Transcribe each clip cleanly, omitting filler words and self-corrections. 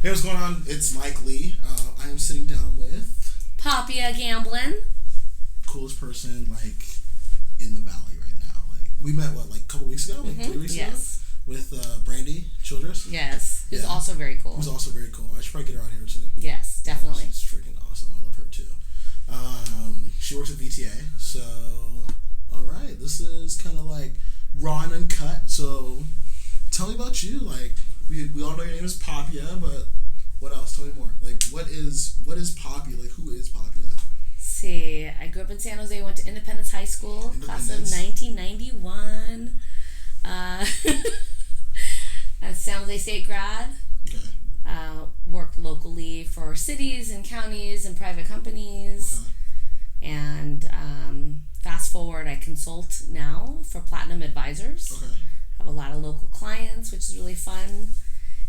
Hey, what's going on? It's Mike Lee. I am sitting down with Papia Gambelin. Coolest person in the valley right now. We met a couple weeks ago, 3 weeks ago, with Brandy Childress. Yes, who's also very cool. Who's also very cool. I should probably get her on here too. Yes, definitely. She's freaking awesome. I love her too. She works at VTA. So, all right, this is kind of raw and uncut. So, tell me about you. We all know your name is Papia, but what else? Tell me more. What is Papia? Who is Papia? See, I grew up in San Jose, went to Independence High School, class of 1991. San Jose State grad. Okay. Worked locally for cities and counties and private companies. Okay. And fast forward, I consult now for Platinum Advisors. Okay. Have a lot of local clients, which is really fun.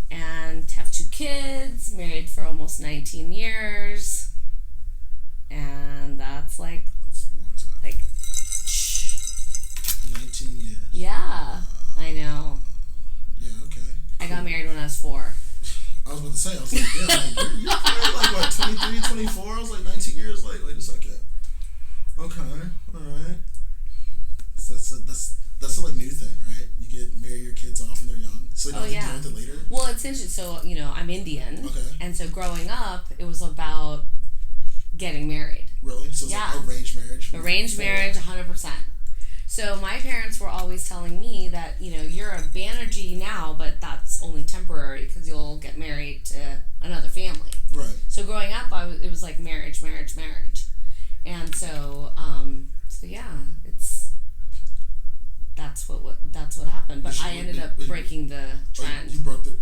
And have 2 kids, married for almost 19 years. And that's That's a long time. 19 years. Yeah, I know. Yeah, okay. I got married when I was 4. I was about to say, you're married 23, 24? I was 19 years, wait a second. Okay, alright. That's a new thing, right? You get marry your kids off when they're young, so you don't have to deal with it later? Well, it's interesting. So, I'm Indian. Okay. And so growing up, it was about getting married. Really? So it's arranged marriage? Arranged marriage, 100%. So my parents were always telling me that, you're a Banerjee now, but that's only temporary because you'll get married to another family. Right. So growing up, it was marriage. And so that's what happened. But I ended up breaking the trend. You broke the...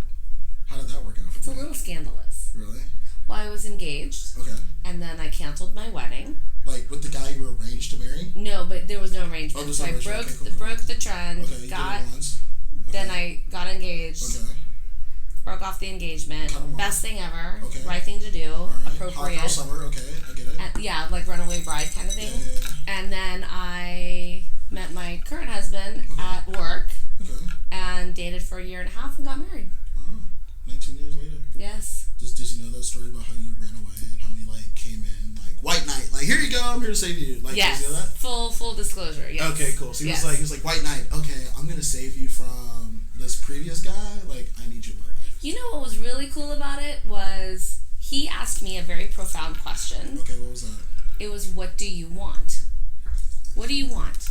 How did that work out? It's a little scandalous. Really? Well, I was engaged. Okay. And then I canceled my wedding. With the guy you were arranged to marry? No, but there was no arrangement. Oh, so I broke the trend. Okay, you did it once. Okay. Then I got engaged. Okay. Broke off the engagement. Best thing ever. Okay. Right thing to do. All right. Appropriate. Hot girl summer. Okay, I get it. And, runaway bride kind of thing. Yeah. And then I met my current husband at work. Okay. And dated for a year and a half and got married. Oh, 19 years later. Yes. Did you know that story about how you ran away and how he came in white knight, here you go, I'm here to save you. Yes. Did you know that? Full disclosure. Yes. Okay, cool. So he was like white knight. Okay, I'm gonna save you from this previous guy. I need you in my life. You know what was really cool about it was he asked me a very profound question. Okay, what was that? It was, what do you want? What do you want?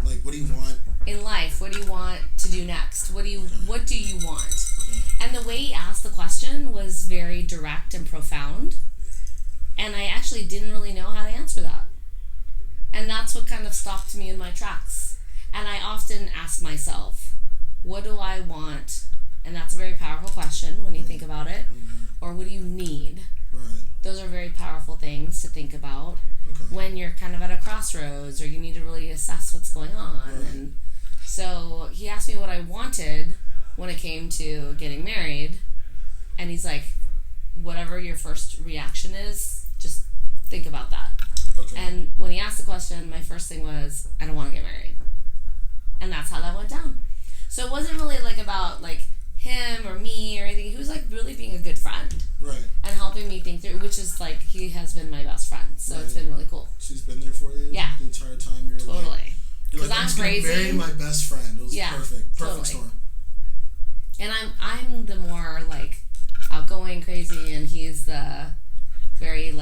What do you want in life? What do you want to do next? What do you want? Okay. And the way he asked the question was very direct and profound. And I actually didn't really know how to answer that. And that's what kind of stopped me in my tracks. And I often ask myself, what do I want? And that's a very powerful question when you think about it. Mm-hmm. Or what do you need? Right. Those are very powerful things to think about when you're kind of at a crossroads or you need to really assess what's going on. Right. And so he asked me what I wanted when it came to getting married. And he's like, whatever your first reaction is, just think about that. Okay. And when he asked the question, my first thing was, I don't want to get married. And that's how that went down. So it wasn't really about him or me or anything. He was really being a good friend. Right. And helping me think through, which is he has been my best friend. So It's been really cool. So he's been there for you? Yeah. The entire time you're totally. Because I'm crazy. I'm marry my best friend. It was perfect. Perfect totally. storm. And I'm the more outgoing, crazy, and he's the very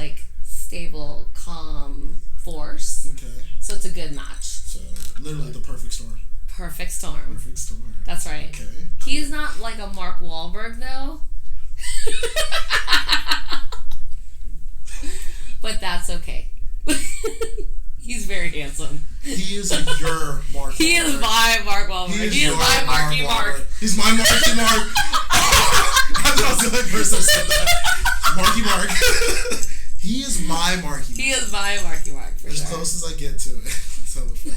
stable, calm force. Okay. So it's a good match. So literally the perfect storm. Perfect storm. Perfect storm. That's right. Okay. He's not like a Mark Wahlberg though. But that's okay. He's very handsome. He is your Mark Wahlberg. He is my Mark Wahlberg. He is my Marky Mark. He's my Marky Mark. I thought I was the only person who said that. Marky Mark. He is my Marky Mark. He is my Marky Mark, for as sure. As close as I get to it. That's how much fun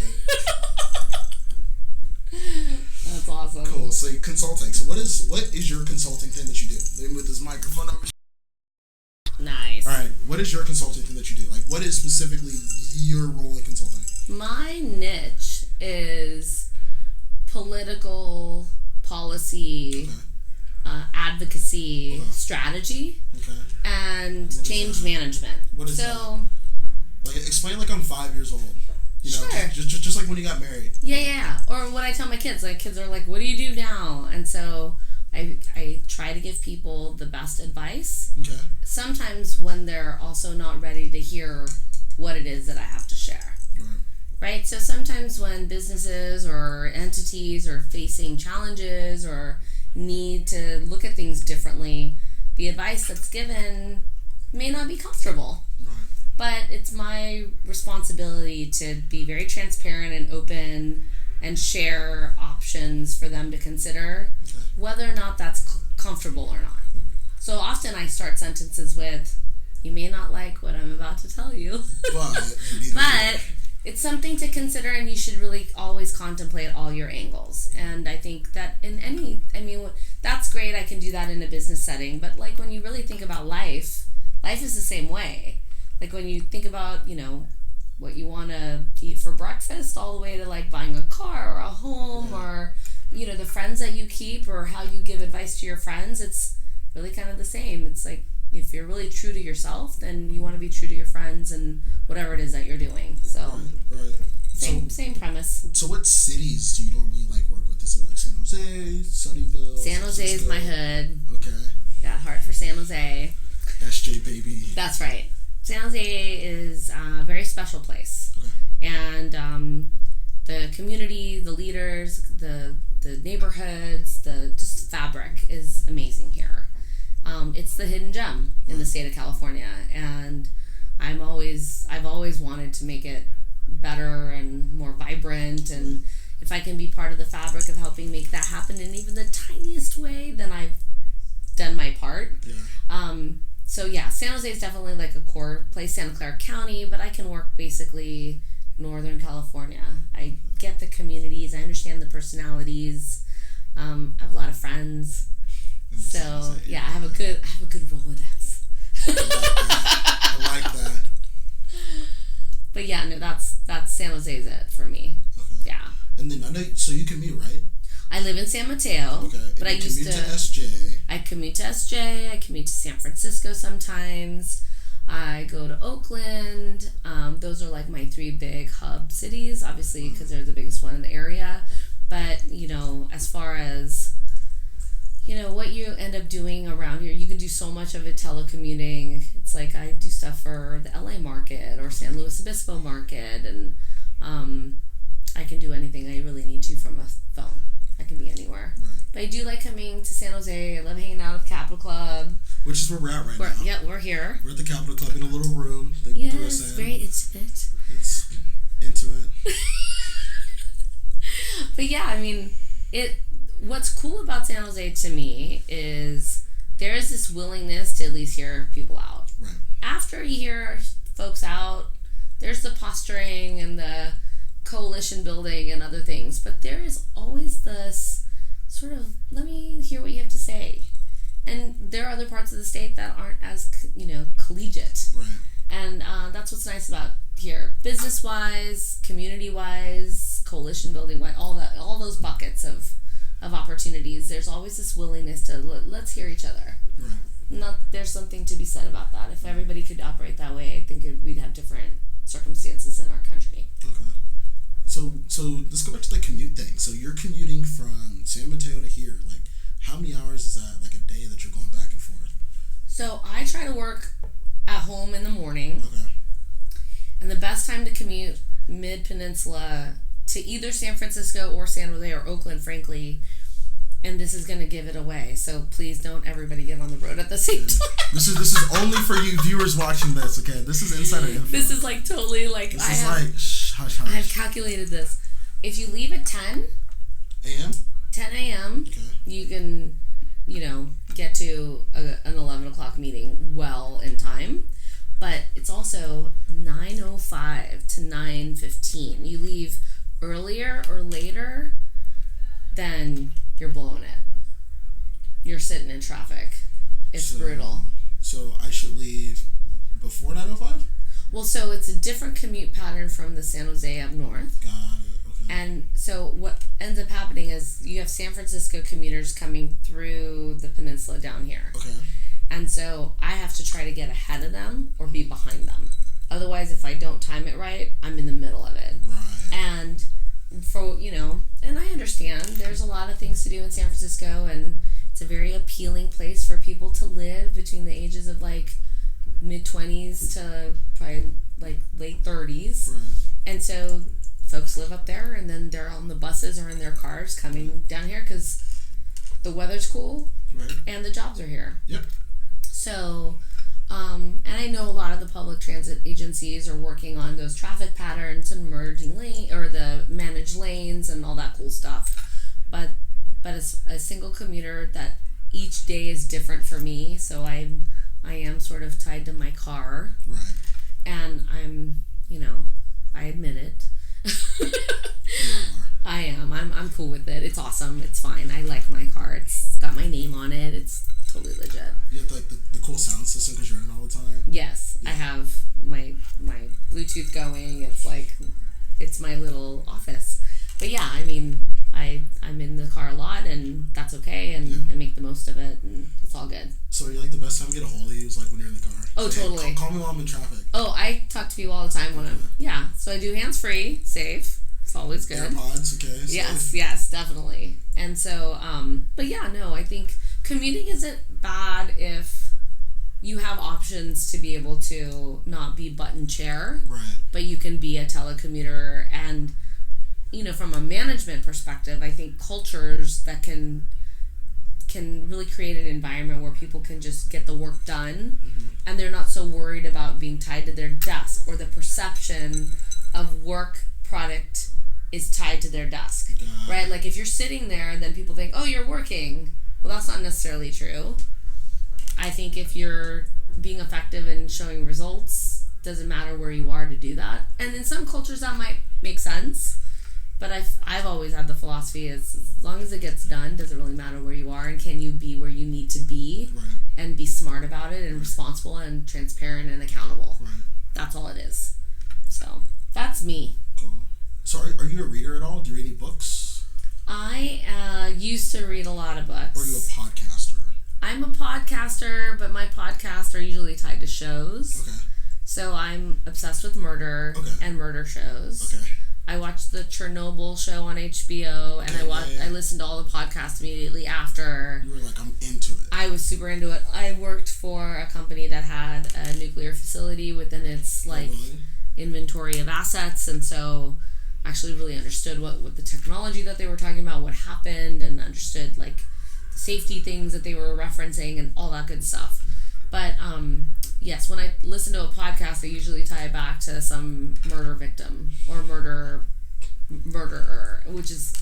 That's awesome. Cool. So consulting. So what is your consulting thing that you do? Maybe with this microphone over. Nice. All right. What is your consulting thing that you do? What is specifically your role in consulting? My niche is political policy, advocacy, strategy and change that? Management. What is so, that? Like, explain like I'm 5 years old. You know, sure. just like when you got married. Yeah. Or what I tell my kids. Like, kids are like, what do you do now? And so I try to give people the best advice. Okay. Sometimes when they're also not ready to hear what it is that I have to share. Right? So sometimes when businesses or entities are facing challenges or need to look at things differently, the advice that's given may not be comfortable. Right. But it's my responsibility to be very transparent and open and share options for them to consider, whether or not that's comfortable or not. So often I start sentences with, you may not like what I'm about to tell you, but it's something to consider, and you should really always contemplate all your angles. And I think that that's great. I can do that in a business setting. But like when you really think about life is the same way. Like when you think about, you know, what you want to eat for breakfast all the way to like buying a car or a home or, you know, the friends that you keep or how you give advice to your friends, it's really kind of the same. It's like, if you're really true to yourself, then you want to be true to your friends and whatever it is that you're doing. So, same premise. So what cities do you normally like work with? Is it like San Jose, Sunnyvale? San Jose is my hood. Okay. Got heart for San Jose. SJ baby. That's right. San Jose is a very special place. Okay. And the community, the leaders, the neighborhoods, just the fabric is amazing here. It's the hidden gem in the state of California, and I've always wanted to make it better and more vibrant, and if I can be part of the fabric of helping make that happen in even the tiniest way, then I've done my part. So San Jose is definitely like a core place, Santa Clara County, but I can work basically Northern California. I get the communities, I understand the personalities, I have a lot of friends. So I have a good Rolodex. I like that. But that's San Jose is it for me. Okay. Yeah. And then I know, so you commute, right? I live in San Mateo. Okay. But I commute to SJ. I commute to SJ. I commute to San Francisco sometimes. I go to Oakland. Those are like my 3 big hub cities, obviously, because they're the biggest one in the area. But you know, as far as what you end up doing around here, you can do so much of it telecommuting. It's like I do stuff for the LA market or San Luis Obispo market, and I can do anything I really need to from a phone. I can be anywhere. Right. But I do like coming to San Jose. I love hanging out at the Capitol Club. Which is where we're at now. Yeah, we're here. We're at the Capitol Club in a little room. Yes, very intimate. It's intimate. But yeah, I mean, what's cool about San Jose to me is there is this willingness to at least hear people out. Right. After you hear folks out, there's the posturing and the coalition building and other things, but there is always this sort of, let me hear what you have to say. And there are other parts of the state that aren't as, collegiate. Right. And that's what's nice about here. Business-wise, community-wise, coalition building-wise, all those buckets of opportunities, there's always this willingness to let's hear each other. Right. There's something to be said about that. If everybody could operate that way, I think we'd have different circumstances in our country. Okay. So let's go back to the commute thing. So you're commuting from San Mateo to here. Like, how many hours is that, like a day that you're going back and forth? So I try to work at home in the morning. Okay. And the best time to commute mid-peninsula to either San Francisco or San Jose or Oakland, frankly, and this is going to give it away, so please don't everybody get on the road at the same time. This is only for you viewers watching this, okay? This is insider info. This is like totally like, hush, hush. I have calculated this. If you leave at 10 a.m., okay, you can, get to an 11 o'clock meeting well in time. But it's also 9:05 to 9:15. You leave earlier or later, then you're blowing it. You're sitting in traffic. It's brutal. So I should leave before 9:05? Well, so it's a different commute pattern from the San Jose up north. Got it. Okay. And so what ends up happening is you have San Francisco commuters coming through the peninsula down here. Okay. And so I have to try to get ahead of them or be behind them. Otherwise, if I don't time it right, I'm in the middle of it. Right. And for, and I understand there's a lot of things to do in San Francisco, and it's a very appealing place for people to live between the ages of like mid-20s to probably like late 30s. Right. And so folks live up there, and then they're on the buses or in their cars coming down here because the weather's cool, right, and the jobs are here. Yep. So, and I know a lot of the public transit agencies are working on those traffic patterns and merging lane or the managed lanes and all that cool stuff. But as a single commuter, that each day is different for me. So I am sort of tied to my car. Right. And I'm, I admit it. You are. I am. I'm cool with it. It's awesome. It's fine. I like my car. It's got my name on it. It's totally legit. You have like the cool sound system because you're in it all the time. Yes, yeah. I have my Bluetooth going. It's like it's my little office. But yeah, I mean, I'm in the car a lot, and that's okay, and I make the most of it, and it's all good. So you're like the best time to get a hold of you is like when you're in the car. Oh, so, totally. Hey, call me while I'm in traffic. Oh, I talk to people all the time when I'm So I do hands free, safe. It's always good. AirPods, okay. Yes, definitely. And so, but yeah, no, I think commuting isn't bad if you have options to be able to not be button chair, right? But you can be a telecommuter, and from a management perspective, I think cultures that can really create an environment where people can just get the work done, and they're not so worried about being tied to their desk, or the perception of work product is tied to their desk, right? Like if you're sitting there, then people think, oh, you're working. Well, that's not necessarily true. I think if you're being effective and showing results, doesn't matter where you are to do that. And in some cultures that might make sense, but I've always had the philosophy is as long as it gets done, doesn't really matter where you are, and can you be where you need to be, right, and be smart about it, and responsible and transparent and accountable. Right. That's all it is. So that's me. Cool. So are you a reader at all? Do you read any books? I used to read a lot of books. Or are you a podcaster? I'm a podcaster, but my podcasts are usually tied to shows. Okay. So I'm obsessed with murder and murder shows. Okay. I watched the Chernobyl show on HBO, and I listened to all the podcasts immediately after. You were like, I'm into it. I was super into it. I worked for a company that had a nuclear facility within its inventory of assets, and so I actually really understood what the technology that they were talking about, what happened, and understood like the safety things that they were referencing and all that good stuff. But yes, when I listen to a podcast, I usually tie it back to some murder victim or murderer, which is,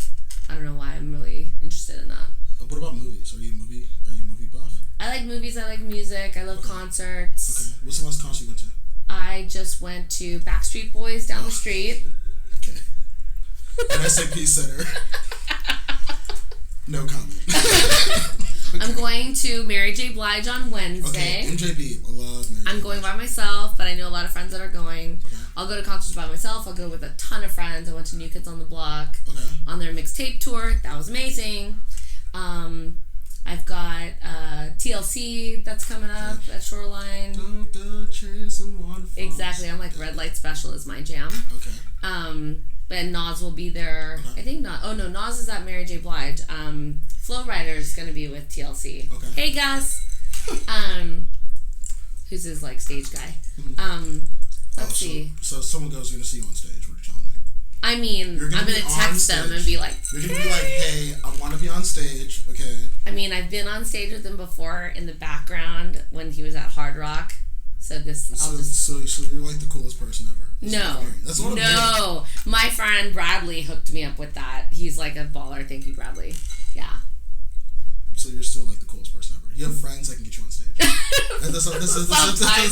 I don't know why I'm really interested in that. What about movies? Are you a movie buff? I like movies, I like music, I love concerts. Okay. What's the last concert you went to? I just went to Backstreet Boys down the street. Okay. At SAP Center. No comment. Okay. I'm going to Mary J. Blige on Wednesday. Okay, MJB. I love Mary J. I'm going by myself, but I know a lot of friends that are going. Okay. I'll go to concerts by myself. I'll go with a ton of friends. I went to New Kids on the Block on their mixtape tour. That was amazing. I've got TLC that's coming up at Shoreline. Don't go chasing waterfalls. Exactly. I'm like Red Light Special is my jam. Okay. But Nas will be there. Okay. I think Nas. Oh no, Nas is at Mary J. Blige. Flow Rider's gonna be with TLC. Okay. Hey Gus. Who's his like stage guy? Let's see. So someone goes going to see you on stage. What are you telling me? I mean, I'm gonna text them and be like, you're gonna be like, hey, I want to be on stage. Okay. I mean, I've been on stage with him before in the background when he was at Hard Rock. So you're like the coolest person ever. That's what I'm hearing. No. My friend Bradley hooked me up with that. He's like a baller. Thank you, Bradley. Yeah. So you're still like the coolest person ever. You have friends that can get you on stage. That's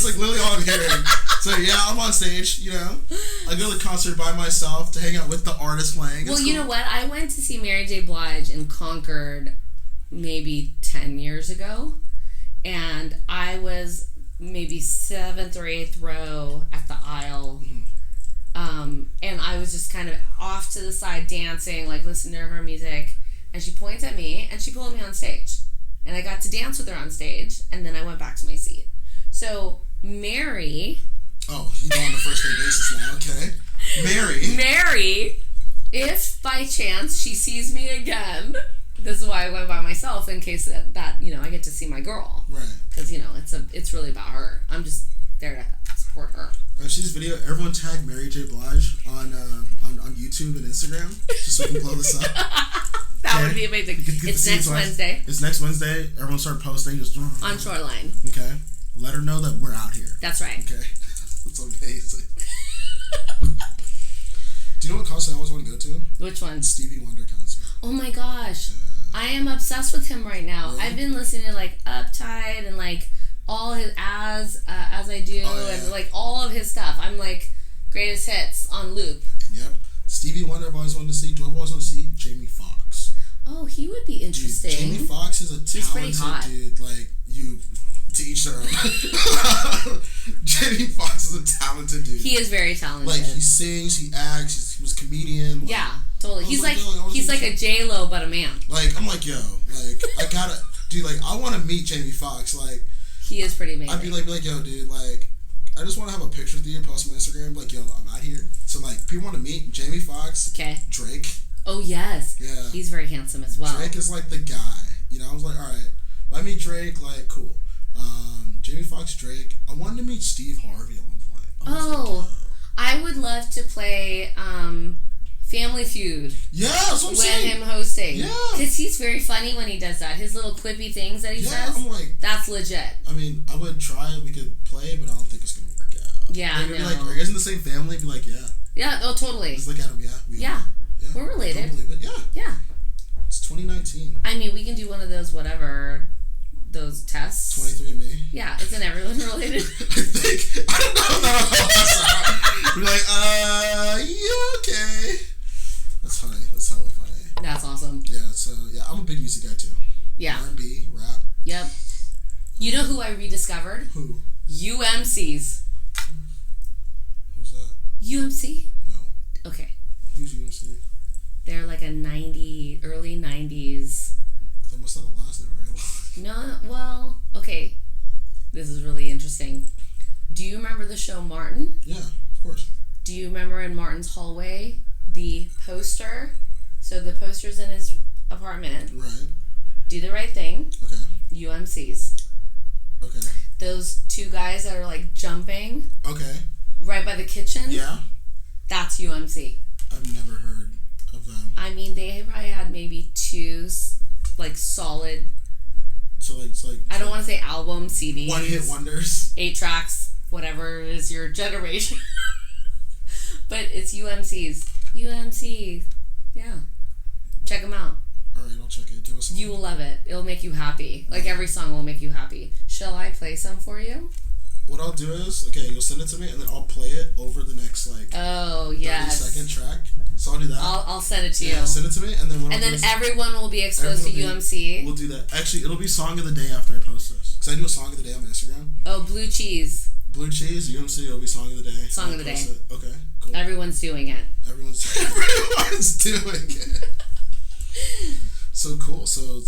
like literally all I'm hearing. So yeah, I'm on stage. I go to the concert by myself to hang out with the artist playing. Well, you know what? I went to see Mary J. Blige in Concord maybe 10 years ago, and I was maybe 7th or 8th row at the aisle. And I was just kind of off to the side dancing, like listening to her music, and she points at me and she pulled me on stage. and I got to dance with her on stage, and then I went back to my seat. So Mary. Oh, you go on the first date basis now. Okay, Mary, if by chance she sees me again, this is why I went by myself, in case that I get to see my girl. Right. Because it's really about her. I'm just there to support her. I've seen this video. Everyone tag Mary J. Blige on YouTube and Instagram just so we can blow this up. That would be amazing. It's next Wednesday. It's next Wednesday. Everyone start posting just on Shoreline. Okay. Let her know that we're out here. That's right. Okay. That's amazing. Do you know what concert I always want to go to? Which one? Stevie Wonder concert. Oh my gosh. I am obsessed with him right now. Really? I've been listening to like Uptight and like all his as I do and like all of his stuff. I'm like greatest hits on loop. Yep. Stevie Wonder I've always wanted to see. Do I always want to see Jamie Foxx? Oh, he would be interesting. Dude, Jamie Foxx is a talented dude. Like you. To each their own. Jamie Foxx is a talented dude. He is very talented. Like he sings, he acts, he was a comedian. Like, yeah, totally. He's like a J-Lo but a man. Like I'm like, yo, like I gotta dude, like I wanna meet Jamie Foxx. Like he is pretty amazing. I'd be like, yo, dude, like I just wanna have a picture with you, post on my Instagram, like, yo, I'm out here. So like people wanna meet Jamie Foxx, Drake. Oh yes. Yeah. He's very handsome as well. Drake is like the guy. I was like, alright, if I meet Drake, like cool. Jamie Foxx, Drake. I wanted to meet Steve Harvey at one point. I would love to play Family Feud. Yeah, that's what I'm saying. With him hosting. Yeah. Because he's very funny when he does that. His little quippy things that he says. I'm like, that's legit. I mean, I would try it. We could play, but I don't think it's going to work out. Yeah, no. Be like, are you guys in the same family? Be like, yeah. Yeah, oh, totally. Just look at him, yeah. Yeah. We're related. Don't believe it. Yeah. Yeah. It's 2019. I mean, we can do one of those those tests. 23andMe. Yeah, isn't everyone related? I don't know that. We're like, yeah, okay. That's funny. That's hella funny. That's awesome. Yeah, so, I'm a big music guy, too. Yeah. R&B, rap. Yep. You know who I rediscovered? Who? UMCs. Who's that? UMC? No. Okay. Who's UMC? They're like early 90s. They must not have lasted very long. No, well, okay. This is really interesting. Do you remember the show Martin? Yeah, of course. Do you remember in Martin's hallway, the poster? So the poster's in his apartment. Right. Do the Right Thing. Okay. UMCs. Okay. Those two guys that are like jumping. Okay. Right by the kitchen. Yeah. That's UMC. I've never heard of them. I mean, they probably had maybe two like solid. So it's like I don't want to say album, CDs. 1-hit wonders. 8 tracks, whatever is your generation. But it's UMCs. UMC. Yeah. Check them out. Alright, I'll check it. Do a song. You will love it. It'll make you happy. Like every song will make you happy. Shall I play some for you? What I'll do is, you'll send it to me and then I'll play it over the next 30-second track. So I'll do that. I'll send it to you. Yeah, send it to me and then everyone will be exposed to UMC. We'll do that. Actually, it'll be song of the day after I post this. Because I do a song of the day on my Instagram. Oh, Blue Cheese. Blue Cheese, UMC, it'll be song of the day. Song of the day. Okay, cool. Everyone's doing it. Everyone's doing it. So cool. So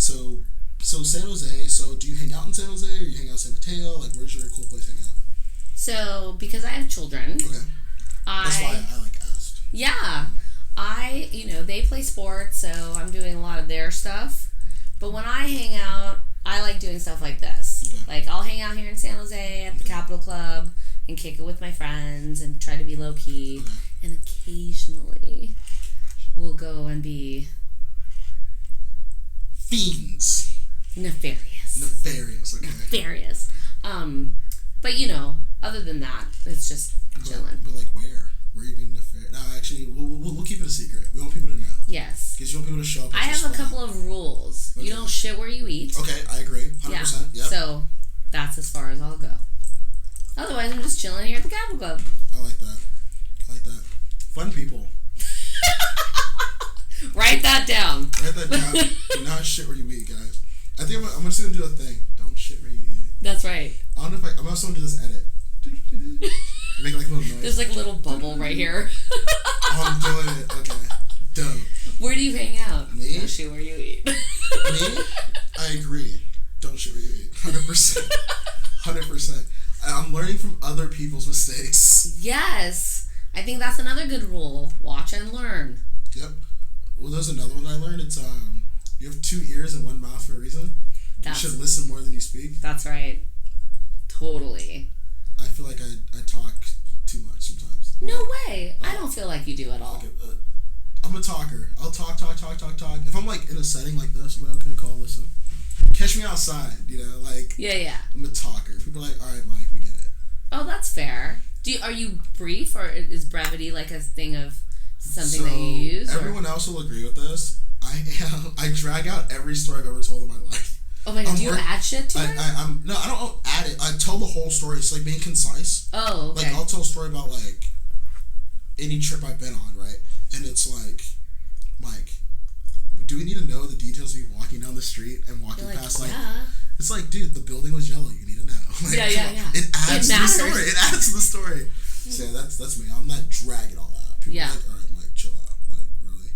San Jose. So do you hang out in San Jose or you hang out in San Mateo? Like, where's your cool place to hang out? So because I have children. Okay. That's why I asked. Yeah. They play sports, so I'm doing a lot of their stuff. But when I hang out, I like doing stuff like this. Okay. Like, I'll hang out here in San Jose at the Capitol Club and kick it with my friends and try to be low-key. Okay. And occasionally, we'll go and be... fiends. Nefarious, okay. Nefarious. But, other than that, it's just chilling. But like, where? Where are you being nefarious? No, actually, we'll keep it a secret. We want people to know. Yes. Because you want people to show up. I have a couple of rules. Okay. You don't shit where you eat. Okay, I agree. 100%. Yeah. Yep. So, that's as far as I'll go. Otherwise, I'm just chilling here at the Capitol Club. I like that. Fun people. Write that down. Do not shit where you eat, guys. I think I'm just going to do a thing. Don't shit where you eat. That's right. I don't know if I'm also going to do this edit. Make like a little noise. There's like a little bubble right here. Oh, I'm doing it. Okay. Dope. Where do you hang out? Me? Don't shit where you eat. Me? I agree. Don't shit what you eat. 100%. 100%. I'm learning from other people's mistakes. Yes. I think that's another good rule. Watch and learn. Yep. Well, there's another one I learned. It's you have 2 ears and 1 mouth for a reason. You should listen more than you speak. That's right. Totally. I feel like I talk too much sometimes. No way. I don't feel like you do at all. Okay, I'm a talker. I'll talk. If I'm like in a setting like this, I'm like, okay, call, listen. Catch me outside, like... Yeah. I'm a talker. People are like, all right, Mike, we get it. Oh, that's fair. Are you brief, or is brevity like a thing of something that you use? Everyone else will agree with this. I drag out every story I've ever told in my life. Oh my god, do you add shit to it? No, I don't add it. I tell the whole story. It's like being concise. Oh, okay. Like, I'll tell a story about, like, any trip I've been on, right? And it's like, Mike, do we need to know the details of you walking down the street and walking past, like... Yeah. It's like, dude, the building was yellow. You need to know. Like, yeah. It adds to the story. It adds to the story. So that's me. I'm not dragging all out. People are like, all right, Mike, chill out. Like, really.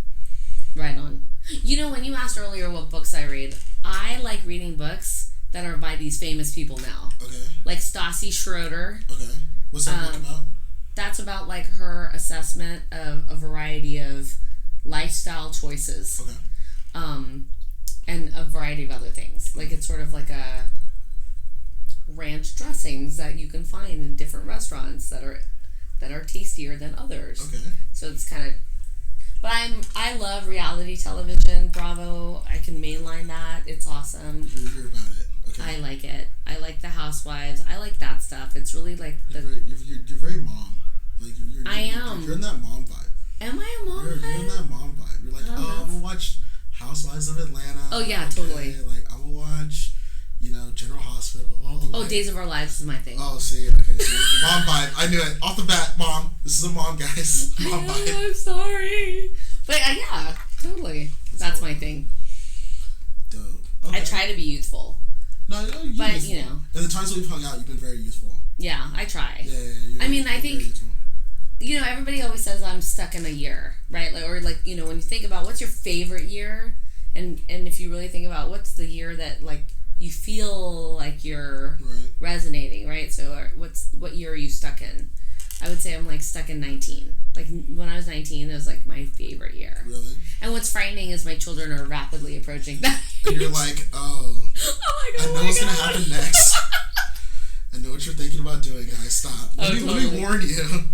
Right on. When you asked earlier what books I read, I like reading books that are by these famous people now. Okay. Like Stassi Schroeder. Okay. What's that book about? That's about, like, her assessment of a variety of lifestyle choices. Okay. And a variety of other things. Like, it's sort of like a ranch dressings that you can find in different restaurants that are tastier than others. Okay. So it's kind of... But I love reality television. Bravo. I can mainline that. It's awesome. You're about it. Okay. I like it. I like The Housewives. I like that stuff. It's really like the... You're very mom. Like, I am. You're in that mom vibe. Am I a mom vibe? You're in that mom vibe. You're like, I'm going to watch Housewives of Atlanta. Oh, yeah, totally. Like, I'm going to watch, General Hospital. Days of Our Lives is my thing. Oh, see. Okay, see. Mom vibe. I knew it. Off the bat, mom. This is a mom, guys. Mom vibe. I'm sorry. But, yeah, totally. That's my thing. Dope. Okay. I try to be youthful. No, you're but, youthful. And the times that we've hung out, you've been very youthful. Yeah, I try. Yeah. I think... everybody always says I'm stuck in a year, right? Like, or like, when you think about what's your favorite year, and if you really think about what's the year that, like, you feel like you're resonating, right? So what year are you stuck in? I would say I'm, like, stuck in 19. Like, when I was 19, it was, like, my favorite year. Really? And what's frightening is my children are rapidly approaching that. And you're like, oh my God, I know what's going to happen next. I know what you're thinking about doing, guys. Stop. Let me warn you.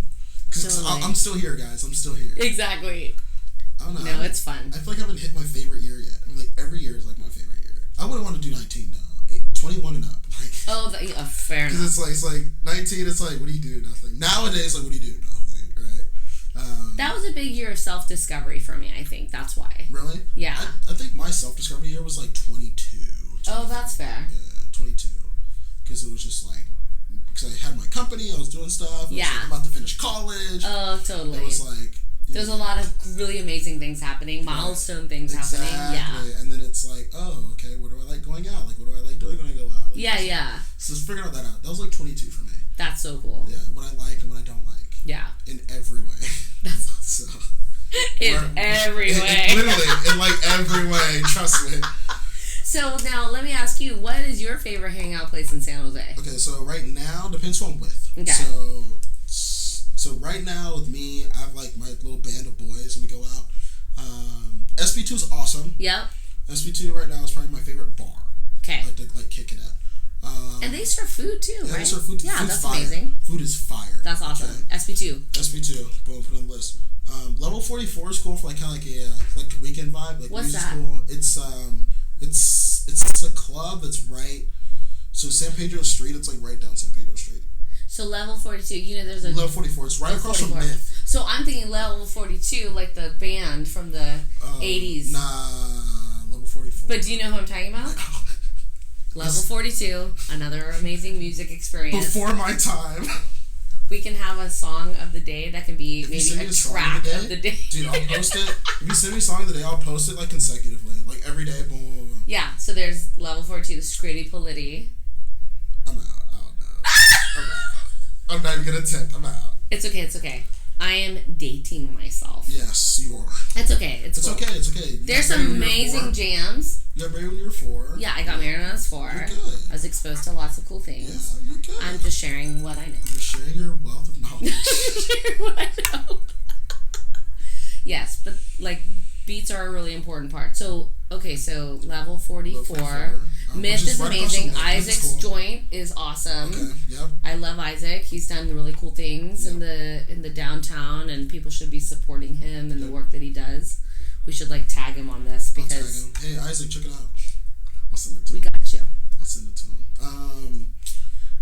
Because I'm still here, guys. I'm still here. Exactly. I don't know. No, it's fun. I feel like I haven't hit my favorite year yet. I mean, like, every year is like my favorite year. I wouldn't want to do 19 now. 21 and up. Like, fair enough. Because it's like 19, it's like, what do you do? Nothing. Nowadays, like, what do you do? Nothing, right? That was a big year of self-discovery for me, I think. That's why. Really? Yeah. I think my self-discovery year was like 22. Oh, that's fair. Yeah, 22. Because it was just like, because I had my company, I was doing stuff. I was like, about to finish college. Oh, totally. It was like... There's a lot of really amazing things happening, milestone things happening. Yeah. And then it's like, oh, okay, where do I like going out? Like, what do I like doing when I go out? Like, yeah. So just figuring that out. That was like 22 for me. That's so cool. Yeah, what I like and what I don't like. Yeah. In every way. That's awesome. In every way. Literally, in like every way. Trust me. So now, let me ask you, what is your favorite hangout place in San Jose? Okay, so right now, depends who I'm with. Okay. So right now with me, I have like my little band of boys, and we go out. SB2 is awesome. Yep. SB2 right now is probably my favorite bar. Okay. I like to like kick it at. And they serve food too, right? They serve food. Yeah, Food's that's fire. amazing. Food is fire. That's awesome. Okay. SB2. SB2. Boom, put it on the list. Level 44 is cool for like kind of like a weekend vibe. Like what's that? Cool. It's a club that's right. So San Pedro Street. It's like right down San Pedro Street. So level 42, there's a... Level 44, it's right across from Myth. So I'm thinking level 42, like the band from the 80s. Nah, level 44. But do you know who I'm talking about? Level 42, another amazing music experience. Before my time. We can have a song of the day that can be maybe a track of the day. Dude, I'll post it. If you send me a song of the day, I'll post it like consecutively. Like every day, boom, boom, boom. Yeah, so there's level 42, Scritty Politti. I'm out. I don't know. I'm not even gonna attempt. I'm out. It's okay. I am dating myself. Yes, you are. It's okay. It's cool. Okay. It's okay. There's some amazing jams. You got married when you were 4. Yeah, I got married when I was 4. You're good. I was exposed to lots of cool things. Yeah, you're good. I'm just sharing what I know. You're sharing your wealth of knowledge. Sharing what I know. Yes, but like beats are a really important part. So, okay, so level 44. Myth is amazing. Isaac's joint is awesome. Okay, yep. I love Isaac. He's done really cool things in the downtown, and people should be supporting him and the work that he does. We should like tag him on this because I'll tag him. Hey Isaac, check it out. I'll send it to him. We got you. I'll send it to him.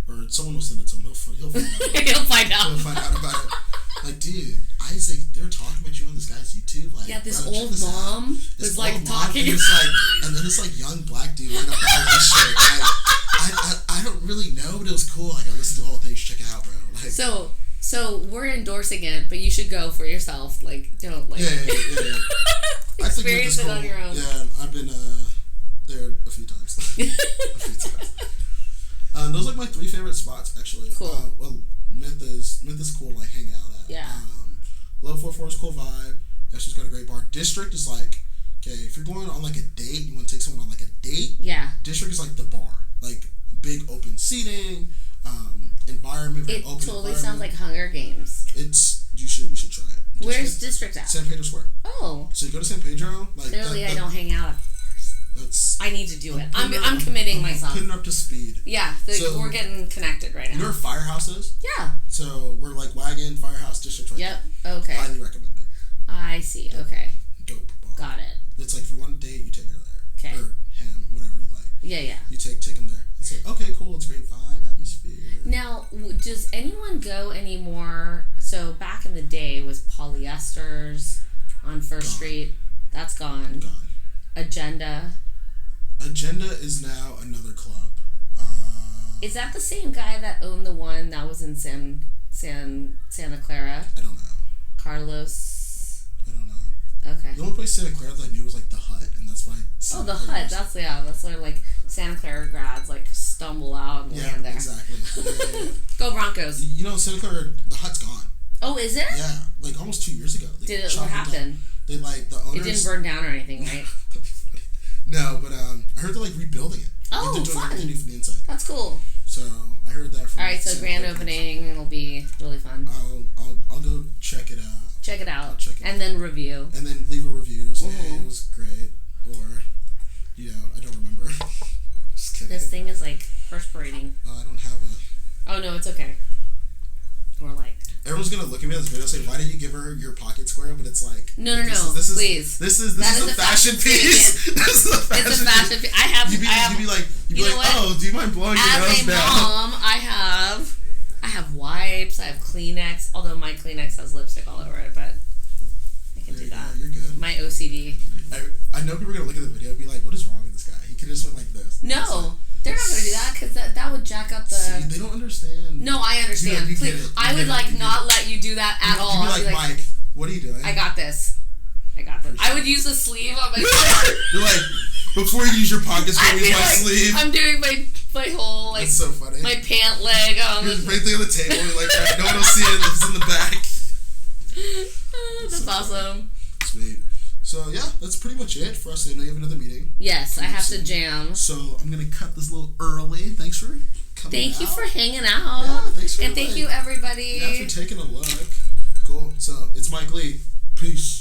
Or someone will send it to him. He'll find out. He'll find out. He'll find out about it. Like, dude, Isaac, they're talking about you on this guy's YouTube. Like, yeah, this old mom was like talking. And then this like young black dude wearing a ballet shirt. Like, I don't really know, but it was cool. Like, I listened to the whole thing. You should check it out, bro. Like, so we're endorsing it, but you should go for yourself. Like, don't like. Yeah. Experience it on your own. Yeah, I've been there a few times. Those are like my 3 favorite spots, actually. Cool. Well, Myth is cool, like hang out at. Yeah. Level 44 is a cool vibe. She's got a great bar. District is like, okay, if you're going on like a date, you want to take someone on like a date. Yeah. District is like the bar, like big open seating, environment. It totally sounds like Hunger Games. You should try it. Where's District at? San Pedro Square. Oh. So you go to San Pedro. Like clearly, I don't hang out. I need to do it. I'm committing myself. Putting up to speed. Yeah, so we're getting connected right now. You know where Firehouse is? Yeah. So we're like Wagon, Firehouse, District right Yep. there. Okay. Highly recommend it. I see. Okay. Dope bar. Got it. It's like if you want a date, you take her there. Okay. Or him, whatever you like. Yeah. You take him there. It's like, okay, cool. It's a great vibe, atmosphere. Now, does anyone go anymore? So back in the day was Polyesters on First Street. That's gone. Agenda is now another club. Is that the same guy that owned the one that was in Santa Clara? I don't know. Carlos? I don't know. Okay. The only place Santa Clara that I knew was like the Hut, and that's why. The Hut. That's where like Santa Clara grads like stumble out and land there. Exactly. Yeah. Go Broncos. You know, Santa Clara, the Hut's gone. Oh, is it? Yeah, like almost 2 years ago. What happened? They like the owners. It didn't burn down or anything, right? No, but I heard they're like rebuilding it. Oh, they're doing fun! everything new from the inside. That's cool. So I heard that from. All right, so grand opening, it'll be really fun. I'll go check it out. Check it out. I'll check it and then review. And then leave a review. Say, hey, it was great, or I don't remember. Just kidding. This thing is like perspirating. I don't have a. Oh no, it's okay. We're like. Everyone's gonna look at me at this video and say, "Why didn't you give her your pocket square?" But it's like, no, please. This is a fashion piece. This is a fashion piece. It's a fashion piece. I have. You'd be like, oh, do you mind blowing your nose down? As a mom, I have wipes. I have Kleenex. Although my Kleenex has lipstick all over it, but I can do that. You're good. My OCD. I know people are gonna look at the video and be like, "What is wrong with this guy? He could have just went like this." No. They're not going to do that because that would jack up the... See, they don't understand. No, I understand. You Please, I would not let you do that at all. You'd be like, Mike, what are you doing? I got this. I would use a sleeve on my shirt. You're like, before you use your pocket square, use my sleeve. I'm doing my whole, like... That's so funny. My pant leg on. You're right there on the table. You're like, no one will see it. It's in the back. That's awesome. Sweet. So, yeah, that's pretty much it for us. I know you have another meeting. Yes, I have to jam. So, I'm going to cut this a little early. Thanks for coming out. Thank you for hanging out. Yeah, thanks for And thank you, everybody. Yeah, for taking a look. Cool. So, it's Mike Lee. Peace.